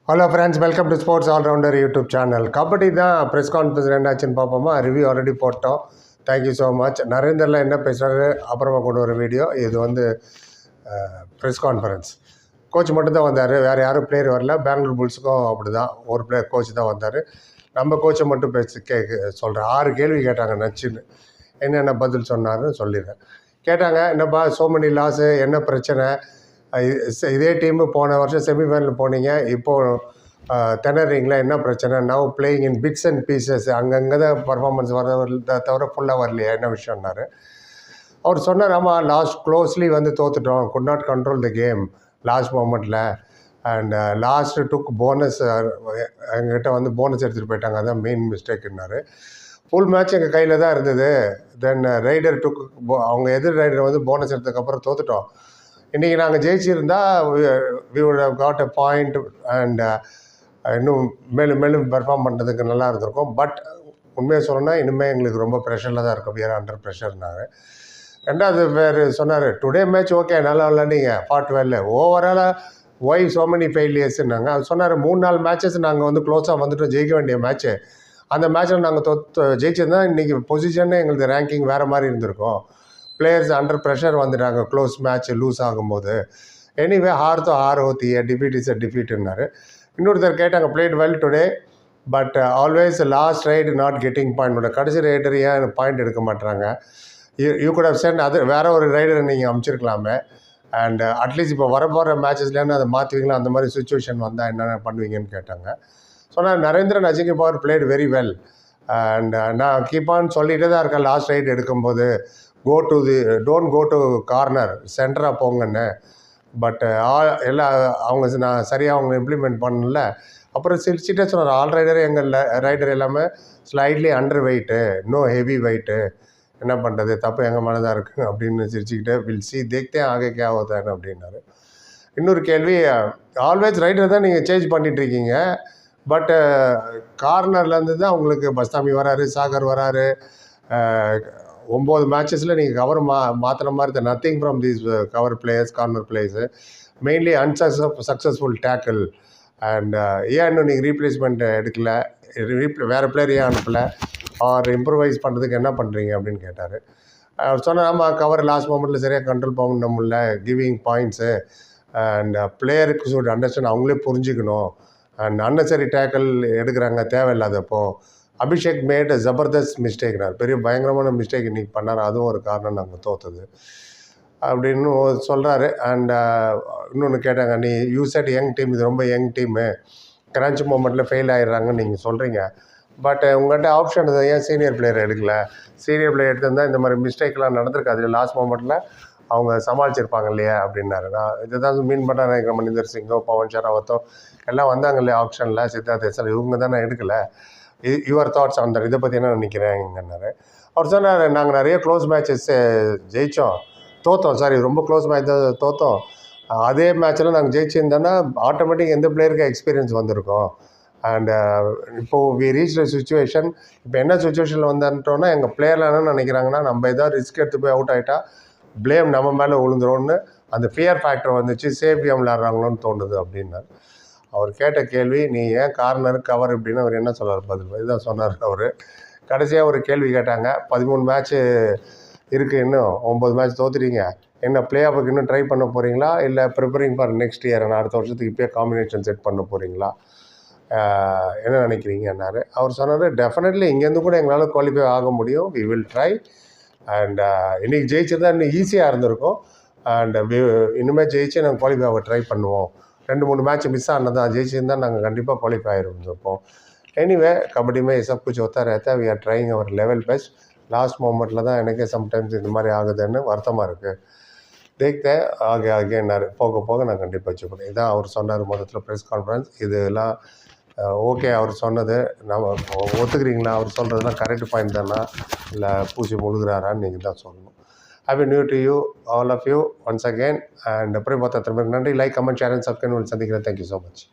Hello friends, welcome to sports allrounder YouTube channel. Kabaddi தான் press conference ரெண்டாச்சுன்னு பார்ப்போமா? Review already போட்டோம். Thank you so much. நரேந்தரில் என்ன பேசுகிறாரு அப்புறமா கொண்டு வர வீடியோ. இது வந்து ப்ரெஸ் கான்ஃபரன்ஸ். கோச் மட்டும் தான் வந்தார், வேறு யாரும் பிளேயர் வரல. பெங்களூர் புல்ஸுக்கும் அப்படி தான், ஒரு பிளேயர் கோச் தான் வந்தார். நம்ம கோச்சை மட்டும் சொல்கிறேன். 6 கேள்வி கேட்டாங்க நச்சுன்னு. என்னென்ன பதில் சொன்னார்னு சொல்லிடுறேன். கேட்டாங்க, என்னப்பா சோ மெனி லாஸு, என்ன பிரச்சனை, இதே டீமு போன வருஷம் செமிஃபைனல் போனீங்க, இப்போது திணறீங்களா, என்ன பிரச்சனை, now playing in bits and pieces, அங்கங்கே தான் பர்ஃபார்மன்ஸ் வர தவிர ஃபுல்லாக வரலையா, என்ன விஷயம்னாரு. அவர் சொன்னார், ஆமாம் லாஸ்ட் க்ளோஸ்லி வந்து தோத்துட்டோம், could not control the game last மொமெண்ட்டில், அண்ட் லாஸ்ட்டு டுக் போனஸ், எங்ககிட்ட வந்து போனஸ் எடுத்துகிட்டு போயிட்டாங்க, அதான் மெயின் மிஸ்டேக்குன்னாரு. ஃபுல் மேட்ச் எங்கள் கையில் தான் இருந்தது. தென் ரைடர் டுக், அவங்க எதிர் ரைடர் வந்து போனஸ் எடுத்ததுக்கப்புறம் தோத்துட்டோம். இன்றைக்கி நாங்கள் ஜெயிச்சிருந்தால் we would have got a point and இன்னும் மேலும் மேலும் பெர்ஃபார்ம் பண்ணுறதுக்கு நல்லா இருந்திருக்கும். பட் உண்மையாக சொல்லணும்னா இனிமேல் எங்களுக்கு ரொம்ப ப்ரெஷரில் தான் இருக்கும், வேறு அண்டர் ப்ரெஷர்னாங்க. ரெண்டாவது பேர் சொன்னார், டுடே மேட்ச் ஓகே நல்லா விளாண்டிங்க, 40 ஓவராலாக ஒய் சோ மெனி ஃபெயிலியர்ஸ்னாங்க. அது சொன்னார், 3-4 மேட்சஸ் நாங்கள் வந்து க்ளோஸாக வந்துட்டு ஜெயிக்க வேண்டிய மேட்ச்சு, அந்த மேட்ச்சில் நாங்கள் ஜெயிச்சிருந்தா இன்றைக்கி பொசிஷனே எங்களுக்கு ரேங்கிங் வேறு மாதிரி இருந்திருக்கும். பிளேயர்ஸ் அண்டர் ப்ரெஷர் வந்துட்டாங்க க்ளோஸ் மேட்ச் லூஸ் ஆகும்போது. எனிவே ஹார் ஹோத்தி, டிஃபீட் இஸ் அ டிஃபீட்டுன்னாரு. இன்னொருத்தர் கேட்டாங்க, played well today but always last raid not getting point, கடைசி ரைடர் ஏன் பாயிண்ட் எடுக்க மாட்டுறாங்க, யூ குட் ஹவ் சென்ட் அது வேறு ஒரு ரைடரை நீங்கள் அமைச்சிருக்கலாமே, அண்ட் அட்லீஸ்ட் இப்போ வரப்போகிற மேட்சஸ்லேருந்து அதை மாற்றுவீங்களா, அந்த மாதிரி சுச்சுவேஷன் வந்தால் என்னென்ன பண்ணுவீங்கன்னு கேட்டாங்க. சொன்னால் Narendran Ajinkya power played very well, and நான் கீப்பான்னு சொல்லிகிட்டே தான் இருக்கேன் லாஸ்ட் ரைடு எடுக்கும்போது, டோன்ட் கோ டு கார்னர், சென்டராக போங்கன்னு. பட் அவங்க நான் சரியாக அவங்க இம்ப்ளிமெண்ட் பண்ணல. அப்புறம் சிரிச்சிட்டே சொன்னார், ஆல் ரைடரே எங்கள் ரைடர் எல்லாமே slightly under weight, no heavy weight, என்ன பண்ணுறது, தப்பு எங்கள் மேலே தான் இருக்குது அப்படின்னு சிரிச்சுக்கிட்டே, வில் சி தேக்தே ஆகே கே ஹோதான்னு அப்படின்னாரு. இன்னொரு கேள்வி, ஆல்வேஸ் ரைடர் தான் நீங்கள் சேஞ்ச் பண்ணிகிட்ருக்கீங்க, பட் கார்னர்லேருந்து தான் உங்களுக்கு பஸ்தாமி வராரு, சாகர் வராரு, 9 மேட்சஸில் நீங்கள் கவர் மாற்றுற மாதிரி nothing from these cover players, corner players, mainly successful tackle, and ஏன் இன்னும் நீங்கள் ரீப்ளேஸ்மெண்ட் எடுக்கல, வேறு பிளேயர் ஏன் அனுப்பலை, ஆர் இம்ப்ரூவைஸ் பண்ணுறதுக்கு என்ன பண்ணுறீங்க அப்படின்னு கேட்டார். அவர் சொன்னால், ஆமாம் கவர் லாஸ்ட் மொமெண்ட்டில் சரியாக கண்ட்ரோல் பண்ண முடியல, கிவிங் பாயிண்ட்ஸு, அண்ட் பிளேயருக்கு ஷுட் அண்டர்ஸ்டாண்ட், அவங்களே புரிஞ்சுக்கணும், அண்ட் அன்னெசரி டேக்கிள் எடுக்கிறாங்க தேவையில்லாதப்போ. அபிஷேக் மேட் ஜபர்தஸ்த் மிஸ்டேக்னார், பெரிய பயங்கரமான மிஸ்டேக் இன்றைக்கி பண்ணார், அதுவும் ஒரு காரணம் நாங்கள் தோற்றுது அப்படின்னு சொல்கிறாரு. அண்ட் இன்னொன்று கேட்டாங்க, நீ யூ செட் யங் டீம், இது ரொம்ப யங் டீமு, கிரான்ச் மூமெண்ட்டில் ஃபெயில் ஆகிடுறாங்கன்னு நீங்கள் சொல்கிறீங்க, பட் உங்கள்கிட்ட ஆப்ஷன் இருக்குது, ஏன் சீனியர் பிளேயர் எடுக்கல, சீனியர் பிளேயர் எடுத்திருந்தால் இந்த மாதிரி மிஸ்டேக்லாம் நடந்திருக்காது, லாஸ்ட் மூமெண்ட்டில் அவங்க சமாளிச்சிருப்பாங்க இல்லையா அப்படின்னாரு. நான் இதை தான் மீன் பண்ண நினைக்கிறேன், மனிந்தர் சிங்கோ, பவன் ஷராவத்தோ எல்லாம் வந்தாங்க இல்லையா ஆப்ஷனில், சித்தார்த் எஸ்எல், இவங்க தானே எடுக்கலை, யுவர் தாட்ஸ் அந்த இதை பற்றி என்ன நினைக்கிறேங்கன்னாரு. அவர் சொன்னார், நாங்கள் நிறைய க்ளோஸ் மேட்சஸ் ஜெயித்தோம், ரொம்ப க்ளோஸ் மேட்ச் தான் தோற்றோம், அதே மேட்ச்சில் நாங்கள் ஜெயிச்சிருந்தோன்னா ஆட்டோமேட்டிக் எந்த பிளேயருக்கு எக்ஸ்பீரியன்ஸ் வந்திருக்கும், அண்டு இப்போது வி ரீச் சுச்சுவேஷன், இப்போ என்ன சுச்சுவேஷனில் வந்துட்டோன்னா எங்கள் பிளேயரில் என்ன நினைக்கிறாங்கன்னா, நம்ம எதாவது ரிஸ்க் எடுத்து போய் அவுட் ஆகிட்டா ப்ளேம் நம்ம மேலே விழுந்துரும்னு அந்த ஃபியர் ஃபேக்டர் வந்துச்சு, சேஃப்டியாக விளையாடுறாங்களோன்னு தோணுது அப்படின்னாரு. அவர் கேட்ட கேள்வி, நீ ஏன் கார்னர் கவர் இப்படின்னு அவர் என்ன சொன்னார் பதில், இதுதான் சொன்னார் அவர். கடைசியாக ஒரு கேள்வி கேட்டாங்க, 13 மேட்ச்சு இருக்குது, இன்னும் 9 மேட்ச் தோற்றுறீங்க, என்ன பிளே ஆஃபுக்கு இன்னும் ட்ரை பண்ண போகிறீங்களா, இல்லை ப்ரிப்பரிங் ஃபார் நெக்ஸ்ட் இயர், நான் அடுத்த வருஷத்துக்கு இப்போயே காம்பினேஷன் செட் பண்ண போகிறீங்களா, என்ன நினைக்கிறீங்கன்னாரு. அவர் சொன்னார், டெஃபினெட்லி இங்கேருந்து கூட எங்களால் குவாலிஃபை ஆக முடியும், வி வில் ட்ரை, அண்ட் இன்றைக்கி ஜெயிச்சிருந்தா இன்னும் ஈஸியாக இருந்திருக்கும், அண்ட் இனிமேல் ஜெயிச்சு நாங்கள் குவாலிஃபை ஆக ட்ரை பண்ணுவோம், 2-3 मैच मिस आना जैसे कंपा क्वालिफाई एनीवे कबड्डी में ये सब कुछ होता रहता है we are trying our level best last moment sometimes इतमारी आगुदुन्नु वर्तमा इरुक्कु देखते आगे आगे पोग पोग ना कंपा वच्चुक्कोम इदा अवर सोन्नार मोदल्ल प्रेस कॉन्फ्रेंस इदெல்லாம் ओके அவர் சொன்னது நம்ம ஒத்துக்கிறீங்களா, அவர் சொல்கிறதுலாம் கரெக்ட் பாயிண்ட் தானா இல்லை பூசி முழுகிறாரான்னு நீங்கள் தான் சொல்லணும். Happy new to you all of you once again and எப்படி பார்த்தா திரும்ப நன்றி. Like comment share and subscribe சந்திக்கிறேன். Thank you so much.